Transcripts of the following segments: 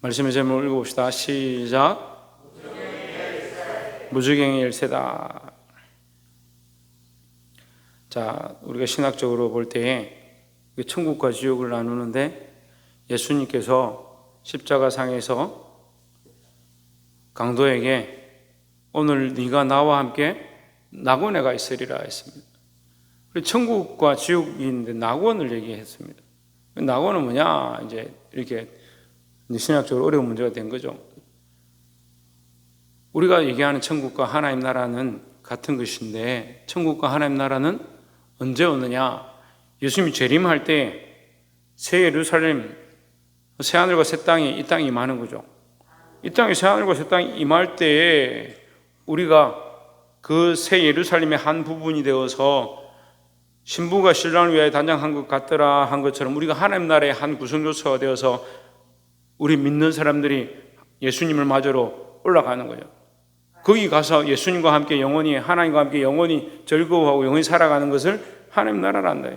말씀의 제목을 읽어봅시다. 시작. 무주경의 열쇠다. 자, 우리가 신학적으로 볼 때에 천국과 지옥을 나누는데 예수님께서 십자가상에서 강도에게 오늘 네가 나와 함께 낙원에 가 있으리라 했습니다. 천국과 지옥인데 낙원을 얘기했습니다. 낙원은 뭐냐? 이제 이렇게 신학적으로 어려운 문제가 된 거죠. 우리가 얘기하는 천국과 하나님 나라는 같은 것인데 천국과 하나님 나라는 언제 오느냐? 예수님이 재림할 때 새 예루살렘, 새 하늘과 새 땅이 이 땅이 임하는 거죠. 이 땅에 새 하늘과 새 땅이 임할 때에 우리가 그 새 예루살렘의 한 부분이 되어서 신부가 신랑을 위하여 단장한 것 같더라 한 것처럼 우리가 하나님 나라의 한 구성 요소가 되어서 우리 믿는 사람들이 예수님을 맞으러 올라가는 거예요. 거기 가서 예수님과 함께 영원히 하나님과 함께 영원히 즐거워하고 영원히 살아가는 것을 하나님 나라란다.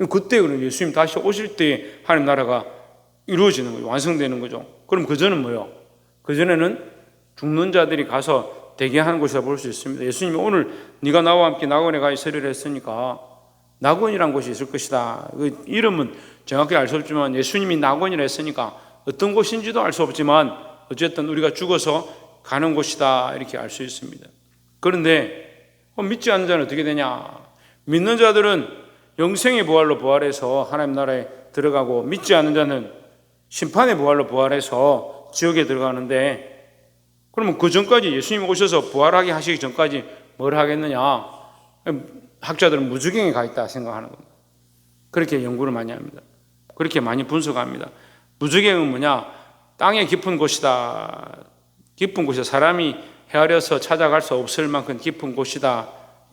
그때 예수님 다시 오실 때 하나님 나라가 이루어지는 거죠. 완성되는 거죠. 그럼 그전은 뭐요? 그전에는 죽는 자들이 가서 대기하는 곳이라 볼 수 있습니다. 예수님이 오늘 네가 나와 함께 낙원에 가 있으리라 했으니까 낙원이란 곳이 있을 것이다. 그 이름은 정확히 알 수 없지만 예수님이 낙원이라 했으니까 어떤 곳인지도 알 수 없지만 어쨌든 우리가 죽어서 가는 곳이다 이렇게 알 수 있습니다. 그런데 믿지 않는 자는 어떻게 되냐? 믿는 자들은 영생의 부활로 부활해서 하나님 나라에 들어가고 믿지 않는 자는 심판의 부활로 부활해서 지옥에 들어가는데 그러면 그 전까지 예수님 오셔서 부활하게 하시기 전까지 뭘 하겠느냐? 학자들은 무주경에 가 있다 생각하는 겁니다. 그렇게 연구를 많이 합니다. 그렇게 많이 분석합니다. 무주경은 뭐냐? 땅의 깊은 곳이다. 깊은 곳이다. 사람이 헤아려서 찾아갈 수 없을 만큼 깊은 곳이다.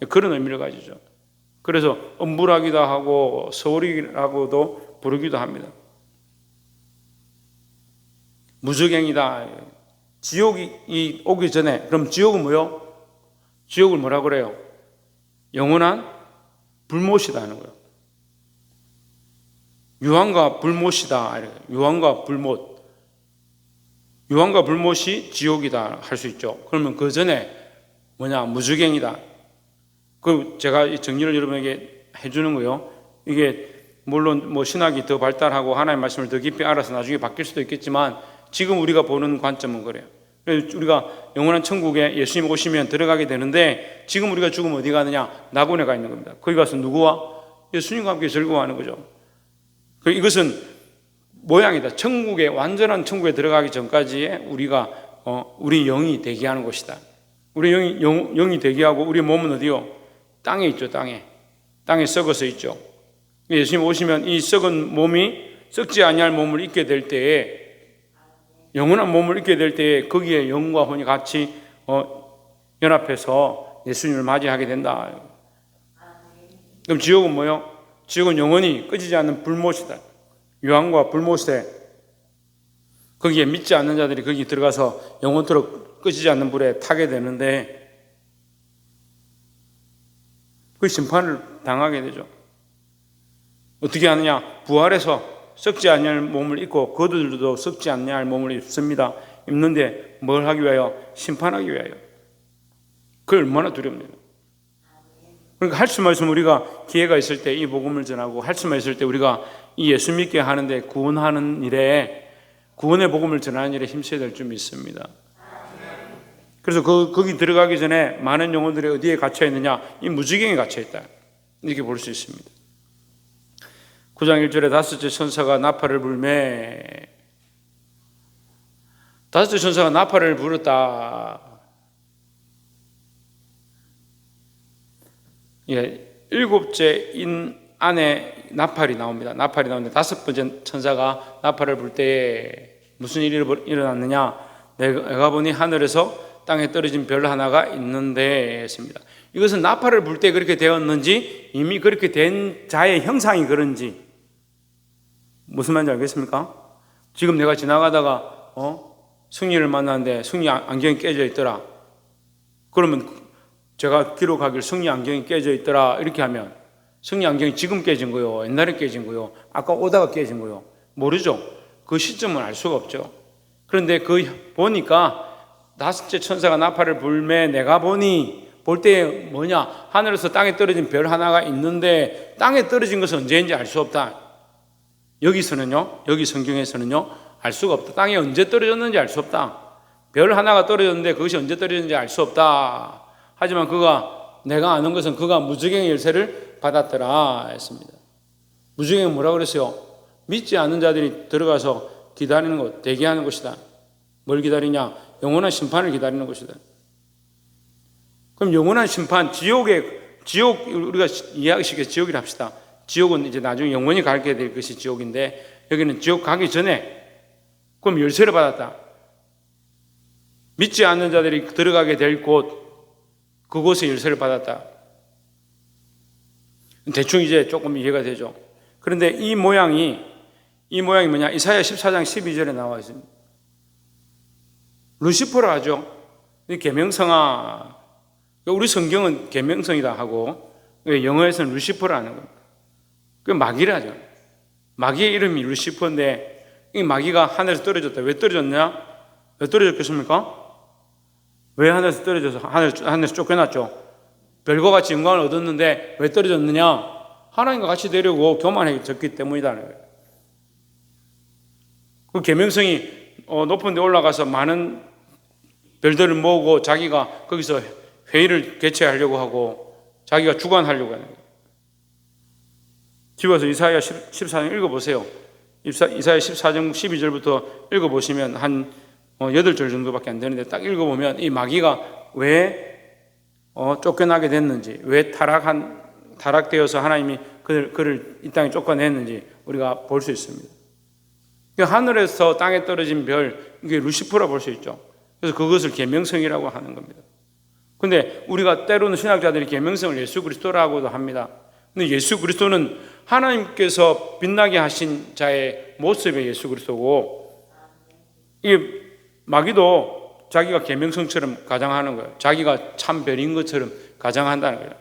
그런 의미를 가지죠. 그래서 음부라기도 하고 서울이라고도 부르기도 합니다. 무주경이다. 지옥이 오기 전에 그럼 지옥은 뭐요? 지옥을 뭐라 그래요? 영원한 불못이다 하는 거예요. 유황과 불못이다. 유황과 불못. 유황과 불못이 지옥이다 할 수 있죠. 그러면 그 전에 뭐냐? 무주경이다. 그 제가 정리를 여러분에게 해주는 거요. 이게 물론 뭐 신학이 더 발달하고 하나님의 말씀을 더 깊이 알아서 나중에 바뀔 수도 있겠지만 지금 우리가 보는 관점은 그래요. 우리가 영원한 천국에 예수님 오시면 들어가게 되는데 지금 우리가 죽으면 어디 가느냐? 낙원에 가 있는 겁니다. 거기 가서 누구와? 예수님과 함께 즐거워하는 거죠. 이것은 모양이다. 천국에 완전한 천국에 들어가기 전까지의 우리가 우리 영이 대기하는 곳이다. 우리 영이 대기하고 우리 몸은 어디요? 땅에 있죠. 땅에 썩어서 있죠. 예수님 오시면 이 썩은 몸이 썩지 아니할 몸을 입게 될 때에 영원한 몸을 입게 될 때에 거기에 영과 혼이 같이 연합해서 예수님을 맞이하게 된다. 그럼 지옥은 뭐요? 지옥은 영원히 꺼지지 않는 불못이다. 유황과 불못에 거기에 믿지 않는 자들이 거기 들어가서 영원토록 꺼지지 않는 불에 타게 되는데 그 심판을 당하게 되죠. 어떻게 하느냐? 부활해서 썩지 아니할 몸을 입고 그들도 썩지 아니할 몸을 입습니다. 입는데 뭘 하기 위하여? 심판하기 위하여. 그게 얼마나 두렵네요. 그러니까 할 수만 있으면 우리가 기회가 있을 때 이 복음을 전하고 할 수만 있을 때 우리가 이 예수 믿게 하는데 구원하는 일에 구원의 복음을 전하는 일에 힘써야 될 줄 믿습니다. 그래서 거기 들어가기 전에 많은 영혼들이 어디에 갇혀 있느냐? 이 무지경에 갇혀 있다. 이렇게 볼 수 있습니다. 9장 1절에 다섯째 천사가 나팔을 불매 다섯째 천사가 나팔을 불었다. 일곱째 인 안에 나팔이 나옵니다. 나팔이 나오는데 다섯 번째 천사가 나팔을 불 때에 무슨 일이 일어났느냐? 내가 보니 하늘에서 땅에 떨어진 별 하나가 있는데 했습니다. 이것은 나팔을 불 때 그렇게 되었는지 이미 그렇게 된 자의 형상이 그런지 무슨 말인지 알겠습니까? 지금 내가 지나가다가 승리를 만났는데 승리 안경이 깨져 있더라. 그러면 제가 기록하길 승리 안경이 깨져 있더라 이렇게 하면 승리 안경이 지금 깨진 거요? 옛날에 깨진 거요? 아까 오다가 깨진 거요? 모르죠? 그 시점은 알 수가 없죠. 그런데 그 보니까 다섯째 천사가 나팔을 불매 내가 보니 볼 때 뭐냐? 하늘에서 땅에 떨어진 별 하나가 있는데 땅에 떨어진 것은 언제인지 알 수 없다. 여기서는요, 여기 성경에서는요, 알 수가 없다. 땅에 언제 떨어졌는지 알 수 없다. 별 하나가 떨어졌는데 그것이 언제 떨어졌는지 알 수 없다. 하지만 내가 아는 것은 그가 무저갱의 열쇠를 받았더라 했습니다. 무저갱은 뭐라고 그랬어요? 믿지 않는 자들이 들어가서 기다리는 것, 대기하는 것이다. 뭘 기다리냐? 영원한 심판을 기다리는 것이다. 그럼 영원한 심판, 지옥, 우리가 이해하기 쉽게 지옥이라 합시다. 지옥은 이제 나중에 영원히 가게 될 것이 지옥인데, 여기는 지옥 가기 전에, 그럼 열쇠를 받았다. 믿지 않는 자들이 들어가게 될 곳, 그곳에 열쇠를 받았다. 대충 이제 조금 이해가 되죠. 그런데 이 모양이 뭐냐? 이사야 14장 12절에 나와 있습니다. 루시퍼라 하죠. 계명성아. 우리 성경은 계명성이다 하고 영어에서는 루시퍼라는 겁니다. 그 마귀라죠. 마귀의 이름이 루시퍼인데 이 마귀가 하늘에서 떨어졌다. 왜 떨어졌냐? 왜 떨어졌겠습니까? 왜 하늘에서 떨어져서 하늘에서 쫓겨났죠? 별과 같이 영광을 얻었는데 왜 떨어졌느냐? 하나님과 같이 되려고 교만해졌기 때문이라는 거예요. 그 계명성이 높은 데 올라가서 많은 별들을 모으고 자기가 거기서 회의를 개최하려고 하고 자기가 주관하려고 하는 거예요. 집에 와서 이사야 14장 읽어보세요. 이사야 14장 12절부터 읽어보시면 한 8절 정도밖에 안 되는데 딱 읽어보면 이 마귀가 왜 쫓겨나게 됐는지, 왜 타락되어서 하나님이 그를 이 땅에 쫓아냈는지 우리가 볼 수 있습니다. 하늘에서 땅에 떨어진 별, 이게 루시퍼라 볼 수 있죠. 그래서 그것을 계명성이라고 하는 겁니다. 근데 우리가 때로는 신학자들이 계명성을 예수 그리스도라고도 합니다. 근데 예수 그리스도는 하나님께서 빛나게 하신 자의 모습의 예수 그리스도고, 이게 마귀도 자기가 계명성처럼 가장하는 거예요. 자기가 참 별인 것처럼 가장한다는 거예요.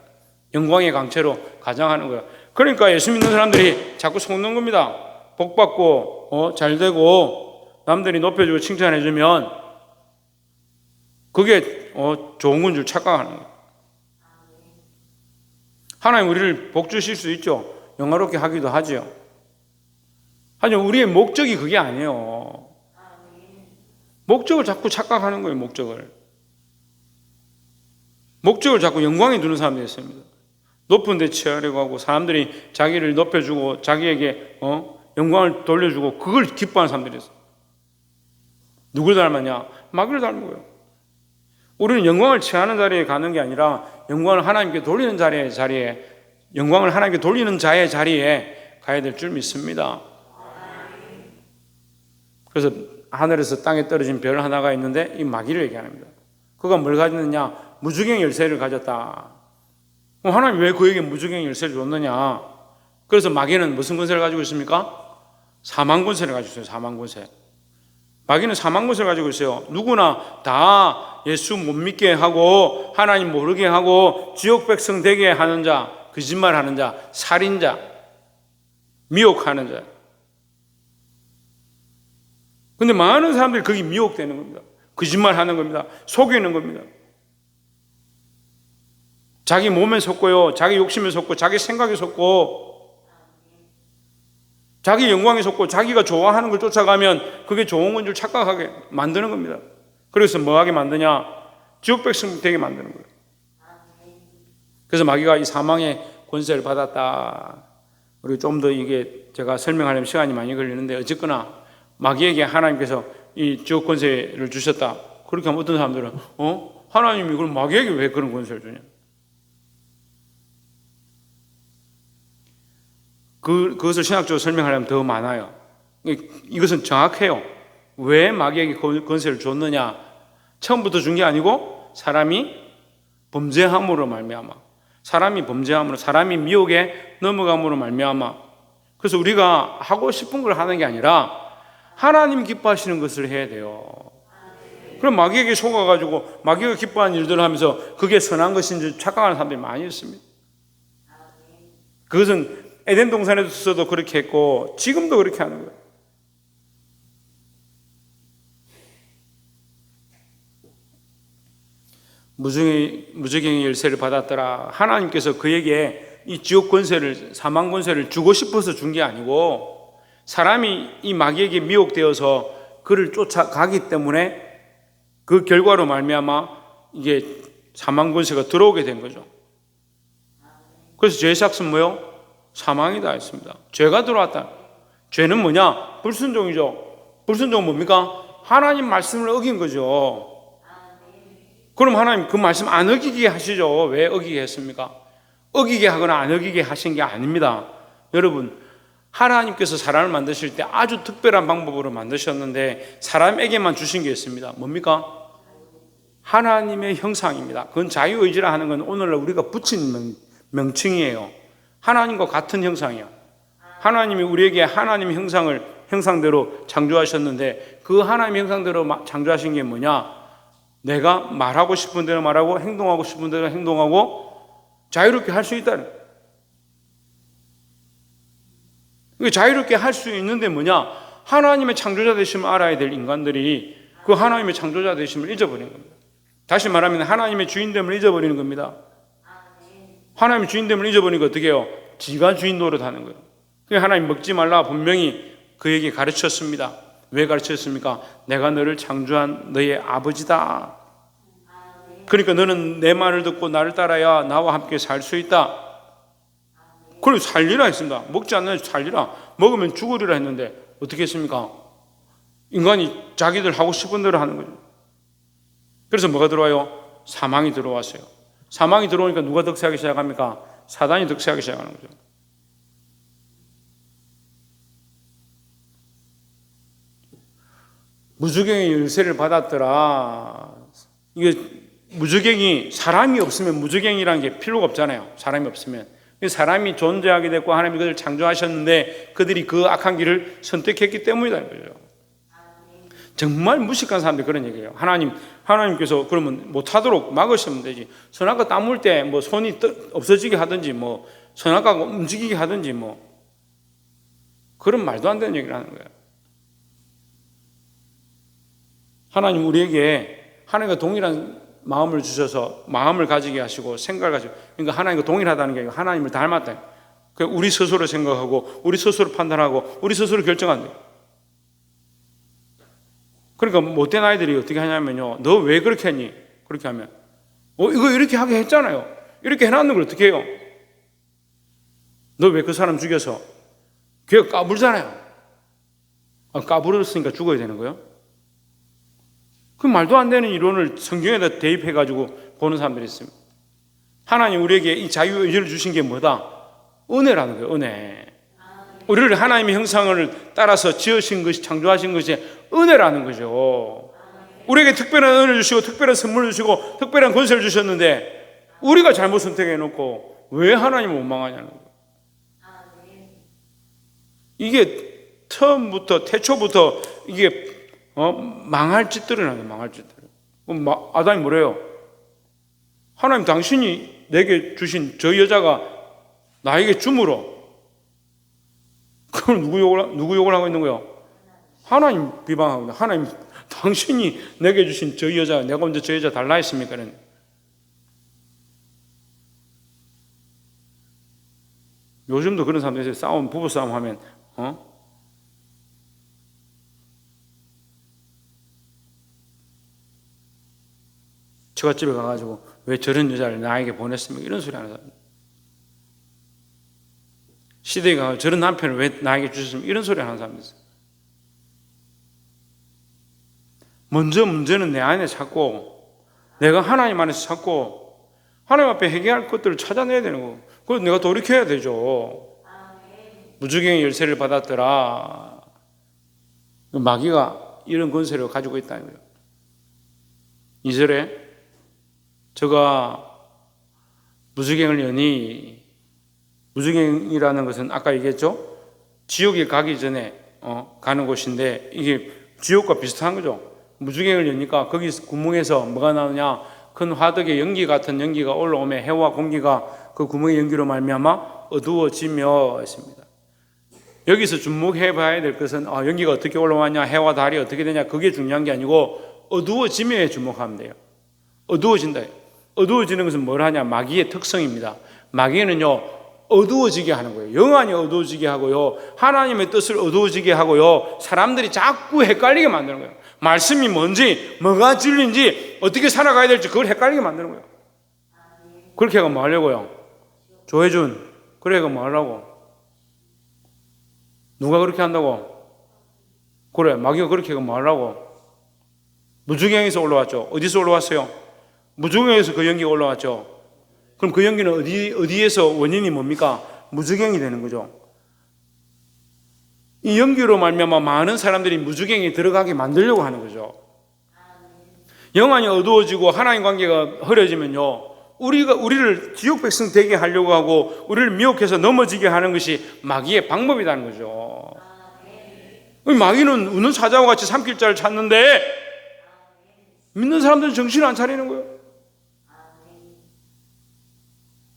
영광의 강체로 가장하는 거예요. 그러니까 예수 믿는 사람들이 자꾸 속는 겁니다. 복 받고 잘 되고 남들이 높여주고 칭찬해주면 그게 좋은 건 줄 착각하는 거예요. 하나님 우리를 복 주실 수 있죠. 영화롭게 하기도 하죠. 하지만 우리의 목적이 그게 아니에요. 목적을 자꾸 착각하는 거예요. 목적을 자꾸 영광에 두는 사람들이 있습니다. 높은 데 취하려고 하고 사람들이 자기를 높여주고 자기에게 영광을 돌려주고 그걸 기뻐하는 사람들이 있어요. 누굴 닮았냐? 마귀를 닮은 거예요. 우리는 영광을 취하는 자리에 가는 게 아니라 영광을 하나님께 돌리는 자리에 영광을 하나님께 돌리는 자의 자리에 가야 될 줄 믿습니다. 그래서 하늘에서 땅에 떨어진 별 하나가 있는데 이 마귀를 얘기합니다. 그가 뭘 가졌느냐? 무주갱 열쇠를 가졌다. 하나님 왜 그에게 무주갱 열쇠를 줬느냐? 그래서 마귀는 무슨 권세를 가지고 있습니까? 사망 권세를 가지고 있어요. 사망 권세. 마귀는 사망 권세를 가지고 있어요. 누구나 다 예수 못 믿게 하고 하나님 모르게 하고 지옥 백성 되게 하는 자, 거짓말하는 자, 살인자, 미혹하는 자. 근데 많은 사람들이 거기 미혹되는 겁니다. 거짓말하는 겁니다. 속이는 겁니다. 자기 몸에 속고요, 자기 욕심에 속고, 자기 생각에 속고, 자기 영광에 속고, 자기가 좋아하는 걸 쫓아가면 그게 좋은 건 줄 착각하게 만드는 겁니다. 그래서 뭐 하게 만드냐? 지옥 백성 되게 만드는 거예요. 그래서 마귀가 이 사망의 권세를 받았다. 그리고 좀 더 이게 제가 설명하려면 시간이 많이 걸리는데 어쨌거나 마귀에게 하나님께서 이 지옥 권세를 주셨다. 그렇게 하면 어떤 사람들은 하나님이 그럼 마귀에게 왜 그런 권세를 주냐? 그것을 신학적으로 설명하려면 더 많아요. 이것은 정확해요. 왜 마귀에게 권세를 줬느냐? 처음부터 준 게 아니고 사람이 범죄함으로 말미암아, 사람이 미혹에 넘어감으로 말미암아. 그래서 우리가 하고 싶은 걸 하는 게 아니라 하나님 기뻐하시는 것을 해야 돼요. 그럼 마귀에게 속아가지고 마귀가 기뻐하는 일들을 하면서 그게 선한 것인 줄 착각하는 사람들이 많이 있습니다. 그것은 에덴 동산에서도 그렇게 했고 지금도 그렇게 하는 거예요. 무저갱이 열쇠를 받았더라. 하나님께서 그에게 이 지옥 권세를, 사망 권세를 주고 싶어서 준 게 아니고 사람이 이 마귀에게 미혹되어서 그를 쫓아가기 때문에 그 결과로 말미암아 이게 사망 권세가 들어오게 된 거죠. 그래서 죄의 삭은 뭐요? 사망이다 했습니다. 죄가 들어왔다. 죄는 뭐냐? 불순종이죠. 불순종은 뭡니까? 하나님 말씀을 어긴 거죠. 그럼 하나님 그 말씀 안 어기게 하시죠. 왜 어기게 했습니까? 어기게 하거나 안 어기게 하신 게 아닙니다. 여러분, 하나님께서 사람을 만드실 때 아주 특별한 방법으로 만드셨는데 사람에게만 주신 게 있습니다. 뭡니까? 하나님의 형상입니다. 그건 자유의지라 하는 건 오늘날 우리가 붙인 명칭이에요. 하나님과 같은 형상이에요. 하나님이 우리에게 하나님 형상대로 창조하셨는데 그 하나님 형상대로 창조하신 게 뭐냐? 내가 말하고 싶은 대로 말하고 행동하고 싶은 대로 행동하고 자유롭게 할 수 있다. 자유롭게 할 수 있는데 뭐냐? 하나님의 창조자 되심을 알아야 될 인간들이 그 하나님의 창조자 되심을 잊어버리는 겁니다. 다시 말하면 하나님의 주인됨을 잊어버리는 겁니다. 하나님의 주인됨을 잊어버리니까 어떻게 해요? 지가 주인 노릇하는 거예요. 하나님 먹지 말라 분명히 그에게 가르쳤습니다. 왜 가르쳤습니까? 내가 너를 창조한 너의 아버지다. 그러니까 너는 내 말을 듣고 나를 따라야 나와 함께 살 수 있다. 그리고 살리라 했습니다. 먹지 않는 살리라. 먹으면 죽으리라 했는데 어떻게 했습니까? 인간이 자기들 하고 싶은 대로 하는 거죠. 그래서 뭐가 들어와요? 사망이 들어왔어요. 사망이 들어오니까 누가 득세하기 시작합니까? 사단이 득세하기 시작하는 거죠. 무저갱이 열쇠를 받았더라. 이게 무저갱이, 사람이 없으면 무저갱이라는 게 필요가 없잖아요. 사람이 없으면. 사람이 존재하게 됐고 하나님이 그들을 창조하셨는데 그들이 그 악한 길을 선택했기 때문이라는 거죠. 정말 무식한 사람들이 그런 얘기예요. 하나님께서 그러면 못하도록 막으시면 되지. 선악과 따물 때 뭐 손이 없어지게 하든지 뭐 선악과가 움직이게 하든지 뭐 그런 말도 안 되는 얘기를 하는 거예요. 하나님 우리에게 하나님과 동일한 마음을 주셔서 마음을 가지게 하시고 생각을 가지고, 그러니까 하나님과 동일하다는 게 아니고 하나님을 닮았다. 그러니까 우리 스스로 생각하고 우리 스스로 판단하고 우리 스스로 결정한다. 그러니까 못된 아이들이 어떻게 하냐면요, 너 왜 그렇게 했니? 그렇게 하면 이거 이렇게 하게 했잖아요. 이렇게 해놨는 걸 어떻게 해요? 너 왜 그 사람 죽여서? 걔가 까불잖아요. 까불었으니까 죽어야 되는 거예요? 그 말도 안 되는 이론을 성경에다 대입해가지고 보는 사람들이 있습니다. 하나님 우리에게 이 자유의지를 주신 게 뭐다? 은혜라는 거예요. 은혜. 우리를 하나님의 형상을 따라서 지으신 것이, 창조하신 것이 은혜라는 거죠. 우리에게 특별한 은혜를 주시고 특별한 선물을 주시고 특별한 권세를 주셨는데 우리가 잘못 선택해놓고 왜 하나님을 원망하냐는 거예요. 이게 처음부터, 태초부터 이게 망할 짓들을 하는, 망할 짓들. 아담이 뭐래요? 하나님 당신이 내게 주신 저 여자가 나에게 주므로. 그걸 누구 욕을 하고 있는 거예요? 하나님 비방하고 있는. 하나님 당신이 내게 주신 저 여자, 내가 언제 저 여자 달라 했습니까? 요즘도 그런 사람들이 있어요. 부부싸움 하면 처갓집에 가가지고 왜 저런 여자를 나에게 보냈습니까? 이런 소리 하는 사람. 시댁에 가서 저런 남편을 왜 나에게 주셨습니까? 이런 소리 하는 사람들 있어요. 먼저 문제는 내 안에 찾고 내가 하나님 안에서 찾고 하나님 앞에 해결할 것들을 찾아내야 되는 거고, 그걸 내가 돌이켜야 되죠. 무저갱이 열쇠를 받았더라. 마귀가 이런 권세를 가지고 있다는 거예요. 2절에 저가 무저갱을 여니, 무저갱이라는 것은 아까 얘기했죠. 지옥에 가기 전에 가는 곳인데 이게 지옥과 비슷한 거죠. 무저갱을 여니까 거기 구멍에서 뭐가 나오냐, 큰 화덕의 연기 같은 연기가 올라오면 해와 공기가 그 구멍의 연기로 말미암아 어두워지며 했습니다. 여기서 주목해 봐야 될 것은 연기가 어떻게 올라왔냐, 해와 달이 어떻게 되냐, 그게 중요한 게 아니고 어두워짐에 주목하면 돼요. 어두워진다. 어두워지는 것은 뭘 하냐? 마귀의 특성입니다. 마귀는요, 어두워지게 하는 거예요. 영안이 어두워지게 하고요, 하나님의 뜻을 어두워지게 하고요, 사람들이 자꾸 헷갈리게 만드는 거예요. 말씀이 뭔지, 뭐가 진리인지, 어떻게 살아가야 될지 그걸 헷갈리게 만드는 거예요. 그렇게 하면 뭐 하려고요? 조혜준, 그래, 뭐 하려고? 누가 그렇게 한다고? 그래, 마귀가 그렇게 하면 뭐 하려고? 무주경에서 올라왔죠. 어디서 올라왔어요? 무주경에서 그 연기가 올라왔죠. 그럼 그 연기는 어디에서 원인이 뭡니까? 무주경이 되는 거죠. 이 연기로 말미암아 많은 사람들이 무주경에 들어가게 만들려고 하는 거죠. 영안이 어두워지고 하나님 관계가 흐려지면요, 우리를 지옥 백성 되게 하려고 하고 우리를 미혹해서 넘어지게 하는 것이 마귀의 방법이라는 거죠. 마귀는 우는 사자와 같이 삼킬 자를 찾는데 믿는 사람들은 정신을 안 차리는 거예요.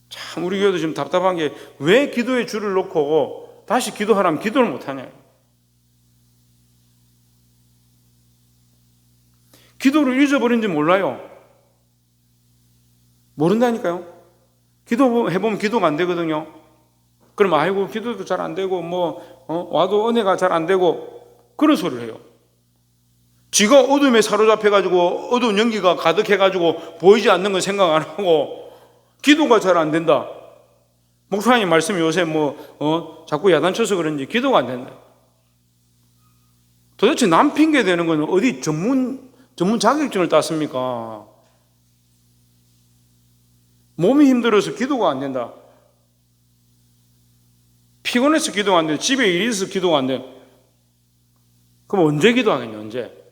참 우리 교회도 지금 답답한 게 왜 기도의 줄을 놓고 다시 기도하라면 기도를 못하냐. 기도를 잊어버린지 몰라요. 모른다니까요. 기도해보면 기도가 안 되거든요. 그럼 아이고 기도도 잘 안 되고 와도 은혜가 잘 안 되고 그런 소리를 해요. 지가 어둠에 사로잡혀가지고 어두운 연기가 가득해가지고 보이지 않는 걸 생각 안 하고 기도가 잘 안 된다. 목사님 말씀이 요새 자꾸 야단쳐서 그런지 기도가 안 된다. 도대체 남 핑계 대는 건 어디 전문 자격증을 땄습니까? 몸이 힘들어서 기도가 안 된다. 피곤해서 기도가 안 돼. 집에 일이 있어서 기도가 안 돼. 그럼 언제 기도하겠냐, 언제?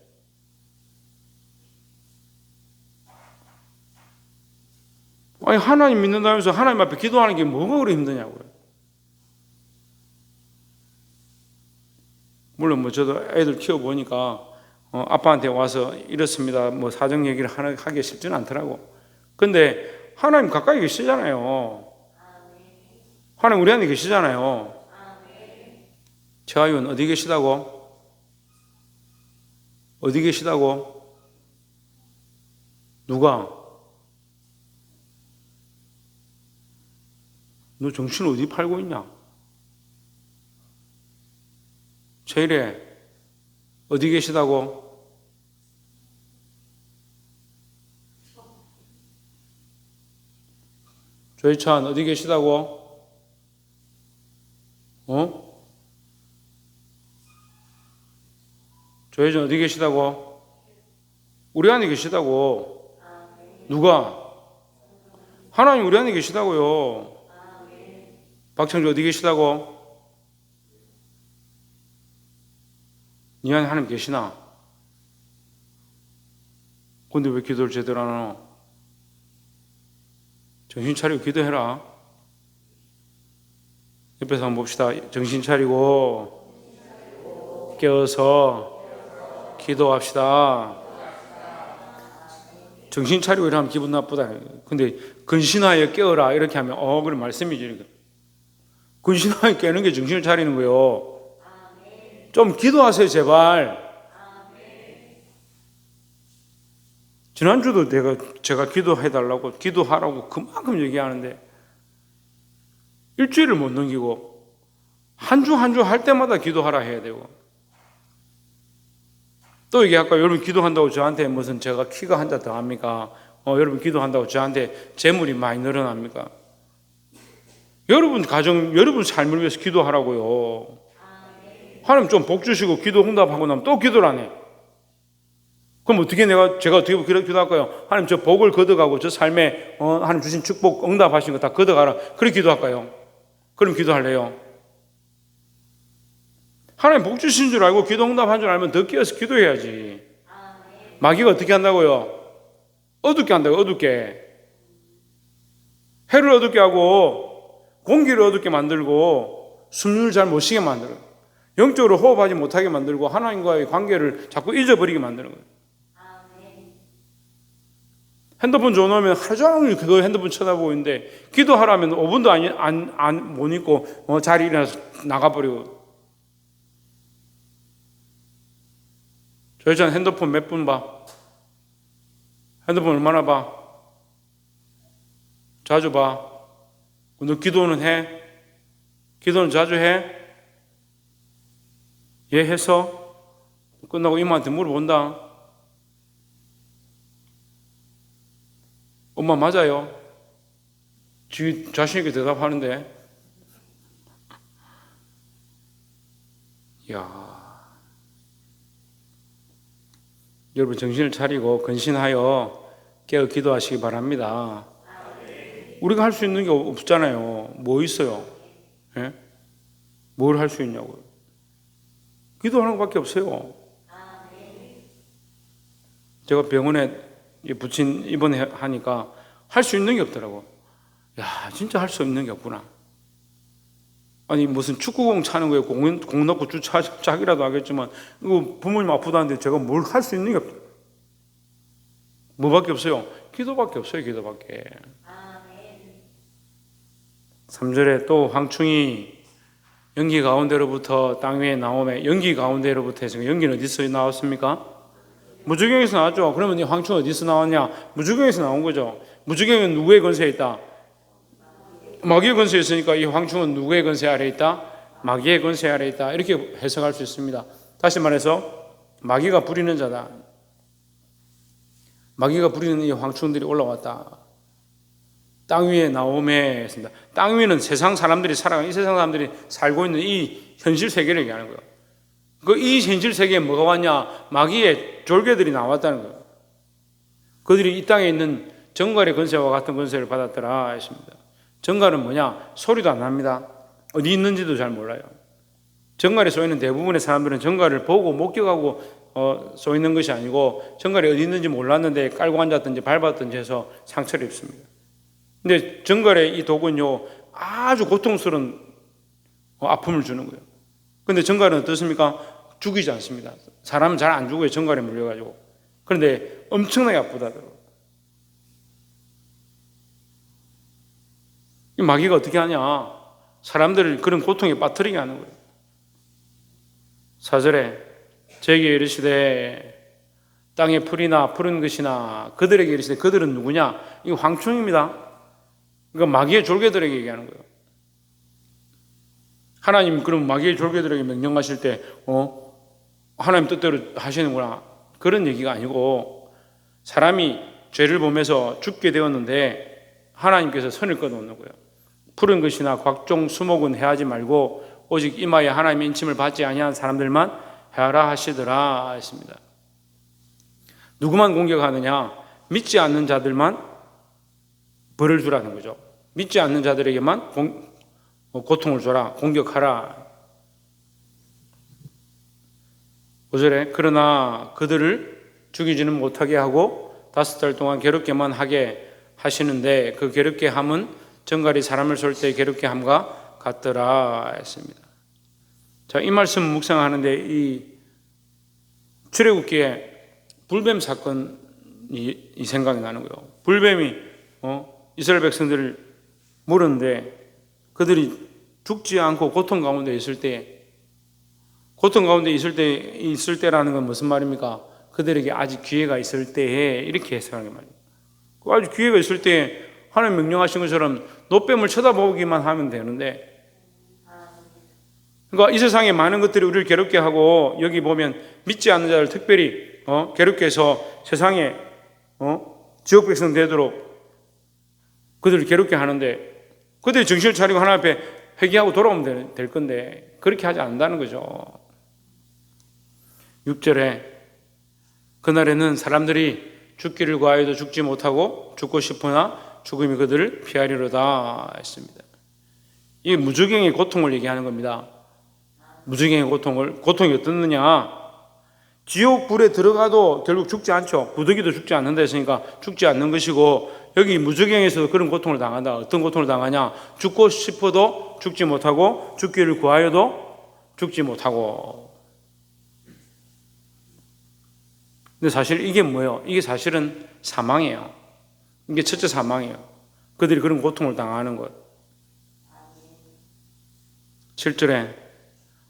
아니, 하나님 믿는다면서 하나님 앞에 기도하는 게 뭐가 그리 힘드냐고요. 물론 저도 애들 키워보니까 아빠한테 와서 이렇습니다. 사정 얘기를 하기 쉽지는 않더라고. 근데 하나님 가까이 계시잖아요. 하나님 우리 안에 계시잖아요. 최하윤 어디 계시다고? 어디 계시다고? 누가? 너 정신 어디 팔고 있냐? 최일애 어디 계시다고? 조희찬 어디 계시다고? 조혜준 어디 계시다고? 우리 안에 계시다고. 누가? 하나님 우리 안에 계시다고요. 박창주 어디 계시다고? 네 안에 하나님 계시나? 근데 왜 기도를 제대로 안 하나? 정신 차리고 기도해라. 옆에서 한번 봅시다. 정신 차리고 깨어서 기도합시다. 정신 차리고 이러면 기분 나쁘다. 근데 근신하여 깨어라 이렇게 하면 그런 말씀이지. 근신하여 깨는 게 정신을 차리는 거예요. 좀 기도하세요 제발. 지난주도 제가 기도해달라고 기도하라고 그만큼 얘기하는데 일주일을 못 넘기고 한 주 할 때마다 기도하라 해야 되고 또 이게 아까 여러분 기도한다고 저한테 무슨 제가 키가 한 자 더 합니까? 여러분 기도한다고 저한테 재물이 많이 늘어납니까? 여러분 가정, 여러분 삶을 위해서 기도하라고요. 하나님 좀 복 주시고 기도 응답하고 나면 또 기도를 안 해. 그럼 어떻게 제가 어떻게 기도할까요? 하나님 저 복을 거둬가고 저 삶에 하나님 주신 축복 응답하신 거 다 거둬가라. 그렇게 기도할까요? 그럼 기도할래요? 하나님 복 주신 줄 알고 기도 응답한 줄 알면 더 깨어서 기도해야지. 마귀가 어떻게 한다고요? 어둡게 한다고. 어둡게 해를 어둡게 하고 공기를 어둡게 만들고 숨을 잘 못 쉬게 만들어요. 영적으로 호흡하지 못하게 만들고 하나님과의 관계를 자꾸 잊어버리게 만드는 거예요. 핸드폰 줘놓으면 하루 종일 그거 핸드폰 쳐다보고 있는데 기도하라면 5분도 못 있고 자리에 일어나서 나가버리고. 저희 전 핸드폰 몇 분 봐? 핸드폰 얼마나 봐? 자주 봐. 너 기도는 해? 기도는 자주 해? 예, 해서 끝나고 이모한테 물어본다. 엄마 맞아요? 자신 있게 대답하는데. 이야, 여러분 정신을 차리고 근신하여 깨어 기도하시기 바랍니다. 우리가 할 수 있는 게 없잖아요. 뭐 있어요? 예? 뭘 할 수 있냐고요? 기도하는 것밖에 없어요. 제가 병원에 부친 입원하니까 할 수 있는 게 없더라고. 야, 진짜 할 수 있는 게 없구나. 아니 무슨 축구공 차는 거에 공 넣고 차기라도 하겠지만 이거 부모님 아프다는데 제가 뭘 할 수 있는 게 없어요. 뭐밖에 없어요? 기도밖에 없어요. 기도밖에. 3절에 또 황충이 연기 가운데로부터 땅 위에 나오매. 연기 가운데로부터 해서 연기는 어디서 나왔습니까? 무주경에서 나왔죠. 그러면 이 황충은 어디서 나왔냐? 무주경에서 나온 거죠. 무주경은 누구의 권세에 있다? 마귀의 권세에 있으니까 이 황충은 누구의 권세 아래 있다? 마귀의 권세 아래 있다. 이렇게 해석할 수 있습니다. 다시 말해서 마귀가 부리는 자다. 마귀가 부리는 이 황충들이 올라왔다. 땅 위에 나오매 했습니다. 땅 위는 세상 사람들이 살아가는, 이 세상 사람들이 살고 있는 이 현실 세계를 얘기하는 거예요. 이 현실 세계에 뭐가 왔냐? 마귀의 졸개들이 나왔다는 거예요. 그들이 이 땅에 있는 정갈의 권세와 같은 권세를 받았더라 했습니다. 정갈은 뭐냐? 소리도 안 납니다. 어디 있는지도 잘 몰라요. 정갈에 쏘이는 대부분의 사람들은 정갈을 보고 목격하고 쏘이는 것이 아니고 정갈이 어디 있는지 몰랐는데 깔고 앉았든지 밟았든지 해서 상처를 입습니다. 근데 정갈의 이 독은요 아주 고통스러운 아픔을 주는 거예요. 근데 정갈은 어떻습니까? 죽이지 않습니다. 사람은 잘 안 죽어요. 정갈에 물려가지고. 그런데 엄청나게 아프다더라고요. 이 마귀가 어떻게 하냐? 사람들을 그런 고통에 빠뜨리게 하는 거예요. 4절에 제게 이르시되 땅의 풀이나 푸른 것이나 그들에게 이르시되 그들은 누구냐? 이거 황충입니다. 그러니까 마귀의 졸개들에게 얘기하는 거예요. 하나님 그럼 마귀의 졸개들에게 명령하실 때 하나님 뜻대로 하시는구나 그런 얘기가 아니고 사람이 죄를 범해서 죽게 되었는데 하나님께서 선을 끊어놓는 거예요. 푸른 것이나 각종 수목은 해하지 말고 오직 이마에 하나님의 인침을 받지 아니한 사람들만 해하라 하시더라 했습니다. 누구만 공격하느냐? 믿지 않는 자들만 벌을 주라는 거죠. 믿지 않는 자들에게만 고통을 줘라, 공격하라. 5절에 그러나 그들을 죽이지는 못하게 하고 5달 동안 괴롭게만 하게 하시는데 그 괴롭게 함은 정갈이 사람을 쏠 때 괴롭게 함과 같더라 했습니다. 자, 이 말씀 묵상하는데 이 출애굽기에 불뱀 사건이 이 생각이 나는 거예요. 불뱀이 이스라엘 백성들을 물었는데 그들이 죽지 않고 고통 가운데 있을 때, 고통 가운데 있을 때라는 건 무슨 말입니까? 그들에게 아직 기회가 있을 때에 이렇게 해석하는 말이에요. 아직 기회가 있을 때 하나님 명령하신 것처럼 노뱀을 쳐다보기만 하면 되는데, 그러니까 이 세상에 많은 것들이 우리를 괴롭게 하고 여기 보면 믿지 않는 자를 특별히 괴롭게 해서 세상에 지옥 백성 되도록 그들을 괴롭게 하는데 그들이 정신을 차리고 하나님 앞에 회개하고 돌아오면 될 건데 그렇게 하지 않는다는 거죠. 6절에 그날에는 사람들이 죽기를 구하여도 죽지 못하고 죽고 싶으나 죽음이 그들을 피하리로다 했습니다. 이 무주경의 고통을 얘기하는 겁니다. 무주경의 고통이 어떻느냐? 지옥 불에 들어가도 결국 죽지 않죠. 부득이도 죽지 않는다 했으니까 죽지 않는 것이고, 여기 무주경에서도 그런 고통을 당한다. 어떤 고통을 당하냐? 죽고 싶어도 죽지 못하고 죽기를 구하여도 죽지 못하고. 근데 사실 이게 뭐예요? 이게 사실은 사망이에요. 이게 첫째 사망이에요. 그들이 그런 고통을 당하는 것. 7절에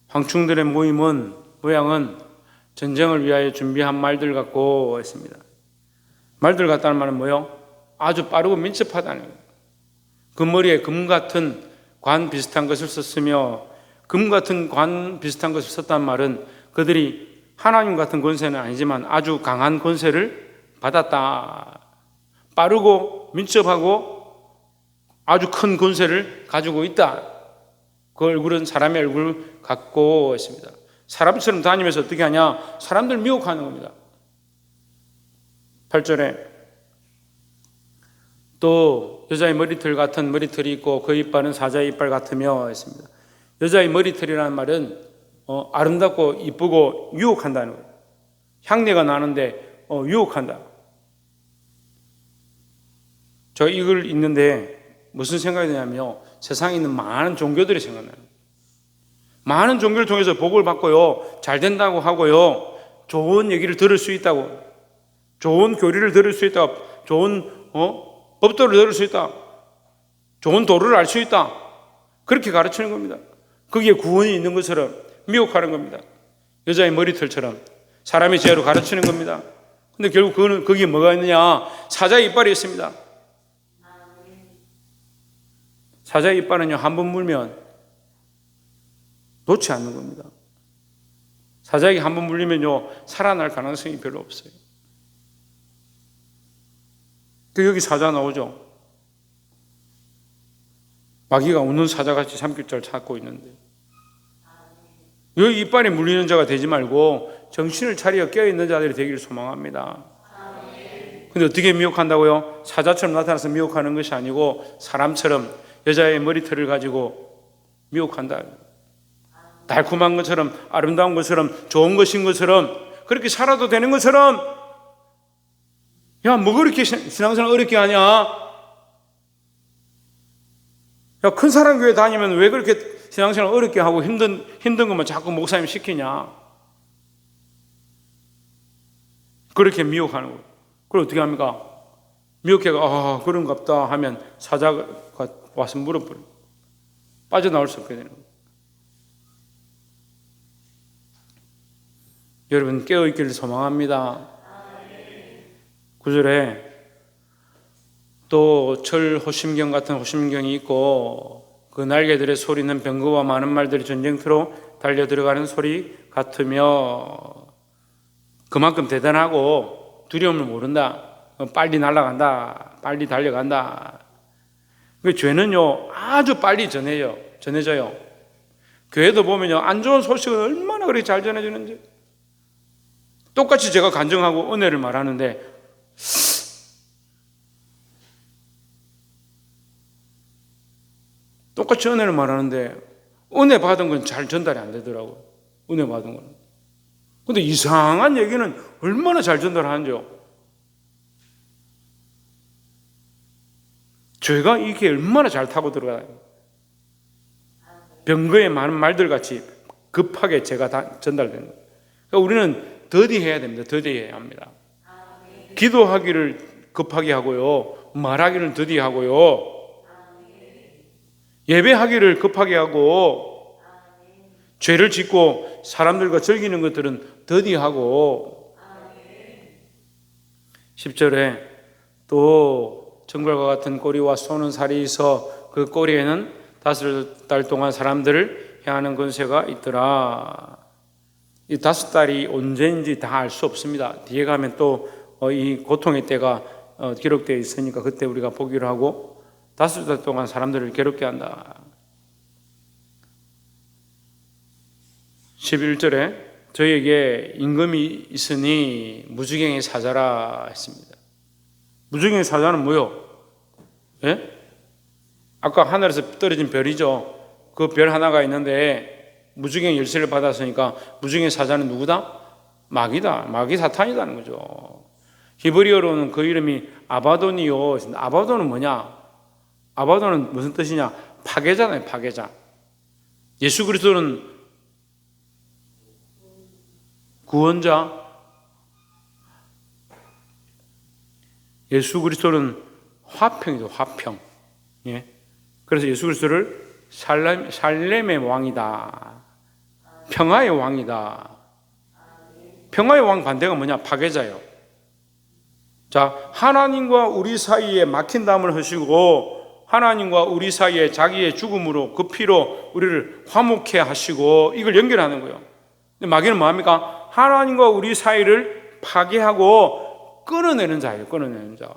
황충들의 모양은 전쟁을 위하여 준비한 말들 같고 했습니다. 말들 같다는 말은 뭐예요? 아주 빠르고 민첩하다는 거예요. 그 머리에 금 같은 관 비슷한 것을 썼으며, 금 같은 관 비슷한 것을 썼단 말은 그들이 하나님 같은 권세는 아니지만 아주 강한 권세를 받았다. 빠르고 민첩하고 아주 큰 권세를 가지고 있다. 그 얼굴은 사람의 얼굴을 갖고 있습니다. 사람처럼 다니면서 어떻게 하냐? 사람들 미혹하는 겁니다. 8절에 또 여자의 머리털 같은 머리털이 있고 그 이빨은 사자의 이빨 같으며 했습니다. 여자의 머리털이라는 말은 아름답고 이쁘고 유혹한다는 거예요. 향내가 나는데 유혹한다. 저 이걸 읽는데 무슨 생각이 드냐면요, 세상에 있는 많은 종교들이 생각나요. 많은 종교를 통해서 복을 받고요, 잘 된다고 하고요, 좋은 얘기를 들을 수 있다고, 좋은 교리를 들을 수 있다, 좋은 법도를 들을 수 있다, 좋은 도를 알 수 있다, 그렇게 가르치는 겁니다. 거기에 구원이 있는 것처럼 미혹하는 겁니다. 여자의 머리털처럼 사람의 죄로 가르치는 겁니다. 근데 결국 거기에 뭐가 있느냐? 사자의 이빨이 있습니다. 사자의 이빨은요, 한 번 물면 놓지 않는 겁니다. 사자에게 한 번 물리면요, 살아날 가능성이 별로 없어요. 여기 사자 나오죠? 마귀가 웃는 사자같이 삼킬자를 찾고 있는데, 여기 이빨에 물리는 자가 되지 말고 정신을 차려 깨어있는 자들이 되기를 소망합니다. 근데 어떻게 미혹한다고요? 사자처럼 나타나서 미혹하는 것이 아니고 사람처럼 여자의 머리털을 가지고 미혹한다. 달콤한 것처럼, 아름다운 것처럼, 좋은 것인 것처럼, 그렇게 살아도 되는 것처럼. 야, 뭐 그렇게 신앙생활 어렵게 하냐? 야, 큰 사람 교회 다니면 왜 그렇게 신앙생활 어렵게 하고 힘든 것만 자꾸 목사님 시키냐? 그렇게 미혹하는 거예요. 그걸 어떻게 합니까? 미혹해가 그런갑다 하면 사자가 와서 물어버려요. 빠져나올 수 없게 되는 거예요. 여러분 깨어있기를 소망합니다. 9절에 또 철 호심경 같은 호심경이 있고 그 날개들의 소리는 병거와 많은 말들이 전쟁터로 달려 들어가는 소리 같으며, 그만큼 대단하고 두려움을 모른다. 빨리 날아간다. 빨리 달려간다. 죄는요 아주 빨리 전해져요. 교회도 보면요, 안 좋은 소식은 얼마나 그렇게 잘 전해지는지. 똑같이 제가 간증하고 은혜를 말하는데 똑같이 은혜를 말하는데 은혜 받은 건 잘 전달이 안 되더라고요. 은혜 받은 건. 근데 이상한 얘기는 얼마나 잘 전달하는지요. 죄가 이게 얼마나 잘 타고 들어가요. 병거에 많은 말들 같이 급하게 죄가 다 전달되는 거예요. 그러니까 우리는 더디해야 됩니다. 더디해야 합니다. 기도하기를 급하게 하고요, 말하기를 더디하고요, 예배하기를 급하게 하고, 죄를 짓고 사람들과 즐기는 것들은 더디하고. 10절에 또 정갈과 같은 꼬리와 쏘는 살이 있어 그 꼬리에는 5달 동안 사람들을 해하는 권세가 있더라. 이 5달이 언제인지 다 알 수 없습니다. 뒤에 가면 또 이 고통의 때가 기록되어 있으니까 그때 우리가 보기로 하고, 5달 동안 사람들을 괴롭게 한다. 11절에 저에게 임금이 있으니 무주경의 사자라 했습니다. 무주경의 사자는 뭐요? 예? 아까 하늘에서 떨어진 별이죠. 그 별 하나가 있는데 무주경 열쇠를 받았으니까 무주경의 사자는 누구다? 마귀다. 마귀 사탄이라는 거죠. 히브리어로는 그 이름이 아바돈이요. 아바돈은 뭐냐? 아바돈은 무슨 뜻이냐? 파괴자네, 파괴자. 예수 그리스도는 구원자, 예수 그리스도는 화평이죠, 화평. 예. 그래서 예수 그리스도를 살렘의 왕이다, 평화의 왕이다. 평화의 왕 반대가 뭐냐? 파괴자요. 자, 하나님과 우리 사이에 막힌 담을 하시고 하나님과 우리 사이에 자기의 죽음으로 그 피로 우리를 화목해 하시고 이걸 연결하는 거예요. 근데 마귀는 뭐합니까? 하나님과 우리 사이를 파괴하고 끊어내는 자예요. 끊어내는 자.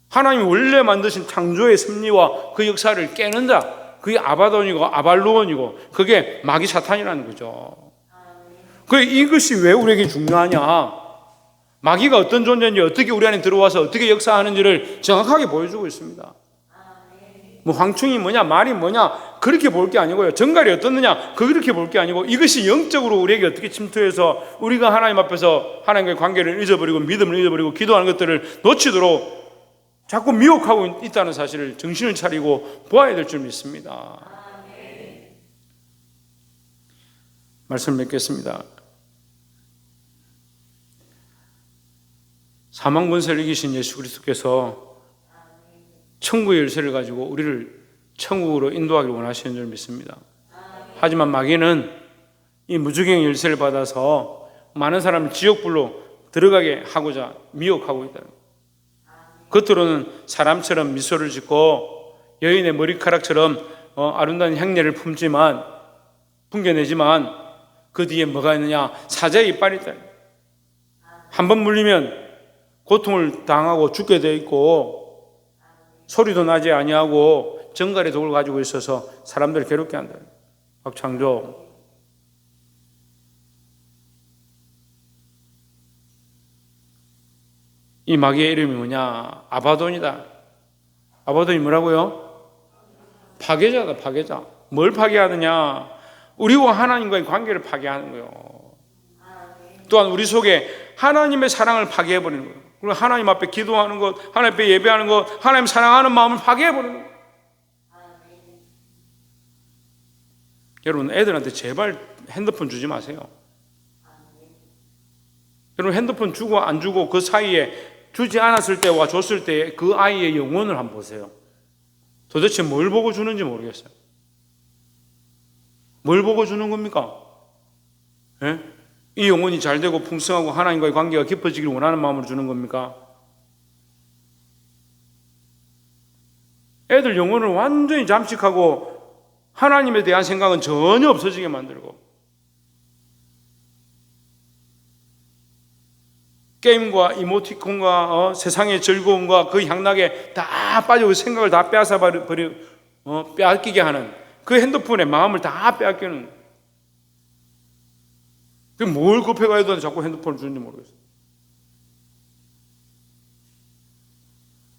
하나님이 원래 만드신 창조의 섭리와 그 역사를 깨는 자, 그게 아바돈이고 아발로온이고 그게 마귀 사탄이라는 거죠. 이것이 왜 우리에게 중요하냐? 마귀가 어떤 존재인지, 어떻게 우리 안에 들어와서 어떻게 역사하는지를 정확하게 보여주고 있습니다. 뭐 황충이 뭐냐, 말이 뭐냐 그렇게 볼 게 아니고요, 정갈이 어떻느냐 그렇게 볼 게 아니고, 이것이 영적으로 우리에게 어떻게 침투해서 우리가 하나님 앞에서 하나님과의 관계를 잊어버리고 믿음을 잊어버리고 기도하는 것들을 놓치도록 자꾸 미혹하고 있다는 사실을 정신을 차리고 보아야 될 줄 믿습니다. 말씀 맺겠습니다. 사망 권세를 이기신 예수 그리스도께서 천국의 열쇠를 가지고 우리를 천국으로 인도하기를 원하시는 줄 믿습니다. 하지만 마귀는 이 무주경의 열쇠를 받아서 많은 사람을 지옥불로 들어가게 하고자 미혹하고 있다. 겉으로는 사람처럼 미소를 짓고 여인의 머리카락처럼 아름다운 향내를 풍겨내지만 그 뒤에 뭐가 있느냐? 사자의 이빨이 있다. 한 번 물리면 고통을 당하고 죽게 되어 있고 소리도 나지 아니하고 정갈의 독을 가지고 있어서 사람들을 괴롭게 한다. 박창조. 이 마귀의 이름이 뭐냐? 아바돈이다. 아바돈이 뭐라고요? 파괴자다, 파괴자. 뭘 파괴하느냐? 우리와 하나님과의 관계를 파괴하는 거예요. 또한 우리 속에 하나님의 사랑을 파괴해버리는 거예요. 그리고 하나님 앞에 기도하는 것, 하나님 앞에 예배하는 것, 하나님 사랑하는 마음을 파괴해버리는 거예요. 여러분, 애들한테 제발 핸드폰 주지 마세요. 여러분, 핸드폰 주고 안 주고 그 사이에 주지 않았을 때와 줬을 때 그 아이의 영혼을 한번 보세요. 도대체 뭘 보고 주는지 모르겠어요. 뭘 보고 주는 겁니까? 예? 이 영혼이 잘 되고 풍성하고 하나님과의 관계가 깊어지기를 원하는 마음으로 주는 겁니까? 애들 영혼을 완전히 잠식하고 하나님에 대한 생각은 전혀 없어지게 만들고, 게임과 이모티콘과 세상의 즐거움과 그 향락에 다 빠지고 생각을 다 빼앗기게 하는 그 핸드폰에 마음을 다 빼앗기는, 뭘 급해가야 되나 자꾸 핸드폰을 주는지 모르겠어요.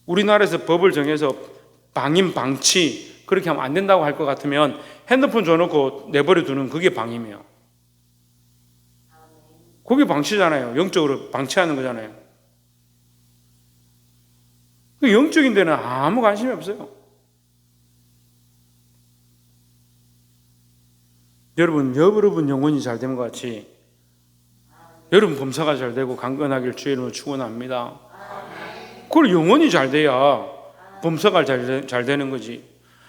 우리나라에서 법을 정해서 방임, 방치 그렇게 하면 안 된다고 할 것 같으면 핸드폰 줘놓고 내버려 두는 그게 방임이에요. 그게 방치잖아요. 영적으로 방치하는 거잖아요. 영적인 데는 아무 관심이 없어요. 여러분 영혼이 잘 되는 것 같이 여러분 범사가 잘 되고 강건하길 주의 이름으로 축원합니다. 그걸 영혼이 잘 돼야 범사가 잘 되는 거지.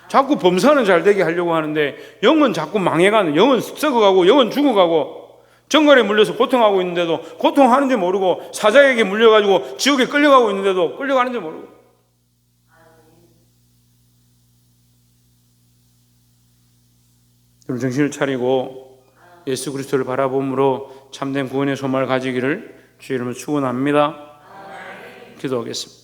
자꾸 범사는 잘 되게 하려고 하는데 영은 자꾸 망해가는, 영은 썩어가고 영은 죽어가고 정갈에 물려서 고통하고 있는데도 고통하는지 모르고 사자에게 물려가지고 지옥에 끌려가고 있는데도 끌려가는지 모르고. 여러분 정신을 차리고 예수 그리스도를 바라봄으로 참된 구원의 소망을 가지기를 주의 이름으로 축원합니다. 기도하겠습니다.